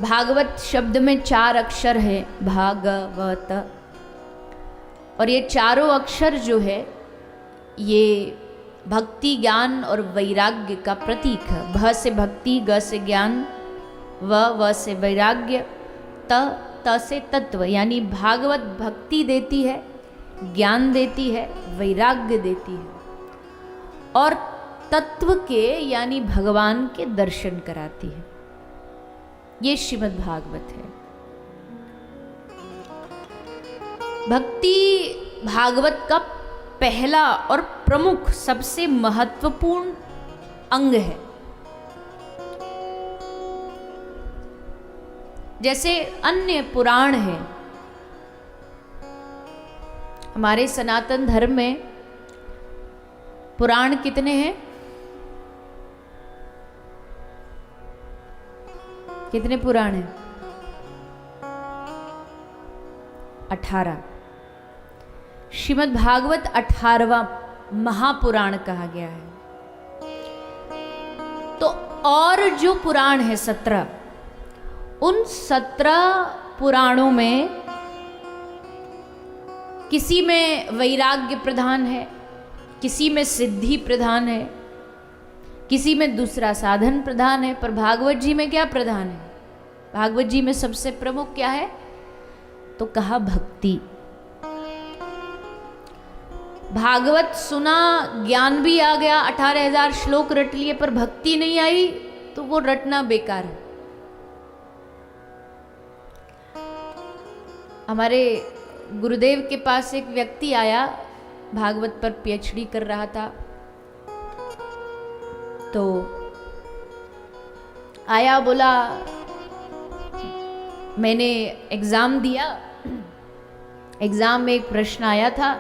भागवत शब्द में 4 अक्षर है, भागवत, और ये चारों अक्षर जो है ये भक्ति, ज्ञान और वैराग्य का प्रतीक है। भ से भक्ति, ग से ज्ञान, व से वैराग्य, त से तत्व। यानी भागवत भक्ति देती है, ज्ञान देती है, वैराग्य देती है और तत्व के यानी भगवान के दर्शन कराती है। ये श्रीमद् भागवत है। भक्ति भागवत का पहला और प्रमुख सबसे महत्वपूर्ण अंग है। जैसे अन्य पुराण है, हमारे सनातन धर्म में पुराण कितने हैं? कितने पुराण हैं? 18। श्रीमद् भागवत 18वां महापुराण कहा गया है। तो और जो पुराण है 17, उन 17 पुराणों में किसी में वैराग्य प्रधान है, किसी में सिद्धि प्रधान है, किसी में दूसरा साधन प्रधान है, पर भागवत जी में क्या प्रधान है? भागवत जी में सबसे प्रमुख क्या है? तो कहा भक्ति। भागवत सुना, ज्ञान भी आ गया, 18,000 श्लोक रट लिए, पर भक्ति नहीं आई तो वो रटना बेकार है। हमारे गुरुदेव के पास एक व्यक्ति आया, भागवत पर पीएचडी कर रहा था। तो आया, बोला मैंने एग्जाम दिया, एग्जाम में एक प्रश्न आया था।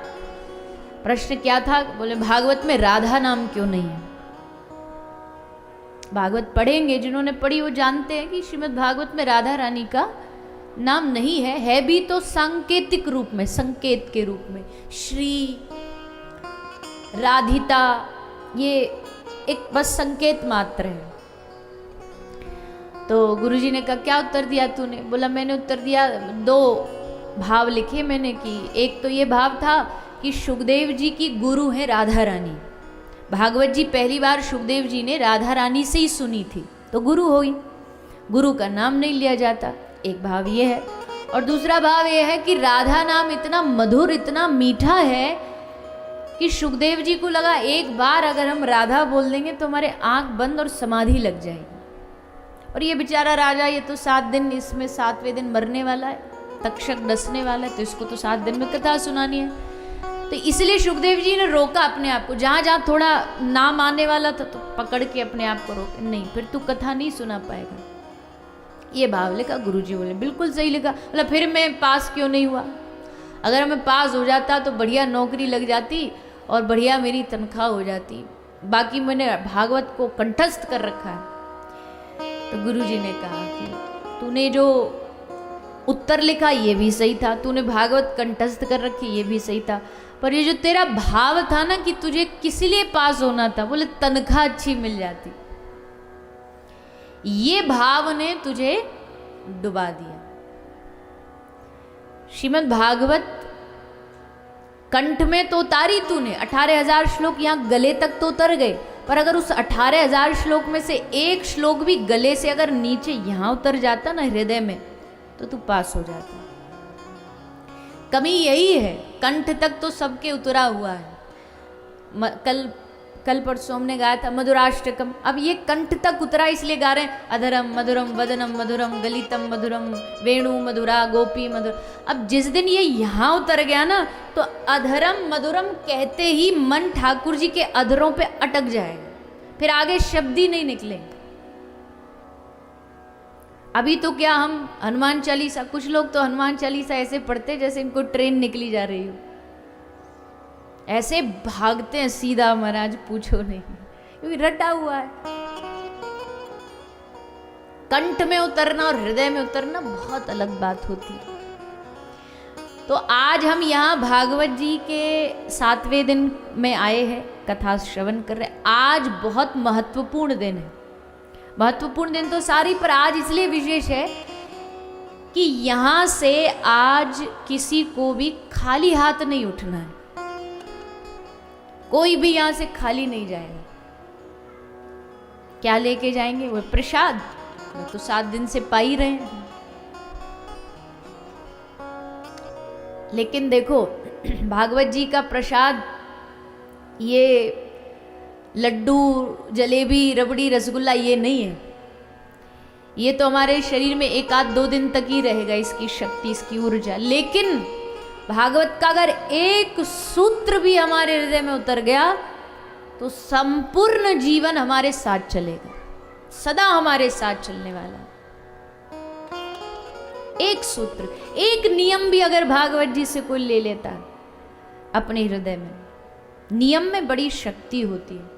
प्रश्न क्या था? बोले भागवत में राधा नाम क्यों नहीं है? भागवत पढ़ेंगे, जिन्होंने पढ़ी वो जानते हैं कि श्रीमद् भागवत में राधा रानी का नाम नहीं है भी तो सांकेतिक रूप में, संकेत के रूप में, श्री, राधिता, ये एक बस संकेत मात्र है। तो गुरुजी ने कहा क्या उत्तर दिया तूने? बोला मैंने उत्तर दिया, 2 भाव लिखे मैंने, कि एक तो ये भाव था कि सुखदेव जी की गुरु है राधा रानी। भागवत जी पहली बार सुखदेव जी ने राधा रानी से ही सुनी थी, तो गुरु हुई, गुरु का नाम नहीं लिया जाता। एक भाव ये है, और दूसरा भाव ये है कि राधा नाम इतना मधुर, इतना मीठा है कि सुखदेव जी को लगा एक बार अगर हम राधा बोल देंगे तो हमारे आंख बंद और समाधि लग जाएगी। और ये बेचारा राजा, ये तो 7 दिन, इसमें 7वें दिन मरने वाला है, तक्षक डसने वाला है, तो इसको तो 7 दिन में कथा सुनानी है। तो इसलिए सुखदेव जी ने रोका अपने आप को, जहाँ जहाँ थोड़ा नाम आने वाला था तो पकड़ के अपने आप को रोके, नहीं फिर तू कथा नहीं सुना पाएगा। ये भाव लिखा। गुरुजी बोले बिल्कुल सही लिखा। बोला फिर मैं पास क्यों नहीं हुआ? अगर मैं पास हो जाता तो बढ़िया नौकरी लग जाती और बढ़िया मेरी तनख्वाह हो जाती, बाकी मैंने भागवत को कंठस्थ कर रखा है। तो गुरुजी ने कहा कि तूने जो उत्तर लिखा ये भी सही था, तूने भागवत कंठस्थ कर रखी ये भी सही था, पर ये जो तेरा भाव था ना कि तुझे किस लिए पास होना था, बोले तनख्वाह अच्छी मिल जाती, ये भाव ने तुझे डुबा दिया। श्रीमद् भागवत कंठ में तो उतारी तूने, 18,000 श्लोक यहाँ गले तक तो उतर गए, पर अगर उस 18,000 श्लोक में से एक श्लोक भी गले से अगर नीचे यहाँ उतर जाता ना हृदय में, तो तू पास हो जाता। कमी यही है, कंठ तक तो सबके उतरा हुआ है। कल परसों हमने गाया था मधुराष्टकम, अब ये कंठ तक उतरा इसलिए गा रहे हैं, अधरम मधुरम वदनम मधुरम गलितम मधुरम वेणु मधुरा गोपी मधुर। अब जिस दिन ये यहाँ उतर गया ना, तो अधरम मधुरम कहते ही मन ठाकुर जी के अधरों पे अटक जाएगा, फिर आगे शब्द ही नहीं निकलेंगे। अभी तो क्या हम हनुमान चालीसा, कुछ लोग तो हनुमान चालीसा ऐसे पढ़ते जैसे इनको ट्रेन निकली जा रही हो, ऐसे भागते हैं सीधा, महाराज पूछो नहीं, क्योंकि रटा हुआ है। कंठ में उतरना और हृदय में उतरना बहुत अलग बात होती है। तो आज हम यहाँ भागवत जी के 7वें दिन में आए हैं, कथा श्रवण कर रहे हैं। आज बहुत महत्वपूर्ण दिन है। महत्वपूर्ण दिन तो सारी, पर आज इसलिए विशेष है कि यहाँ से आज किसी को भी खाली हाथ नहीं उठना है, कोई भी यहाँ से खाली नहीं जाएगा। क्या लेके जाएंगे? वो प्रसाद, वो तो 7 दिन से पा ही रहे हैं। लेकिन देखो भागवत जी का प्रसाद ये लड्डू, जलेबी, रबड़ी, रसगुल्ला ये नहीं है। ये तो हमारे शरीर में 1-2 दिन तक ही रहेगा, इसकी शक्ति, इसकी ऊर्जा। लेकिन भागवत का अगर एक सूत्र भी हमारे हृदय में उतर गया तो संपूर्ण जीवन हमारे साथ चलेगा, सदा हमारे साथ चलने वाला। एक सूत्र, एक नियम भी अगर भागवत जी से कोई ले लेता है अपने हृदय में, नियम में बड़ी शक्ति होती है।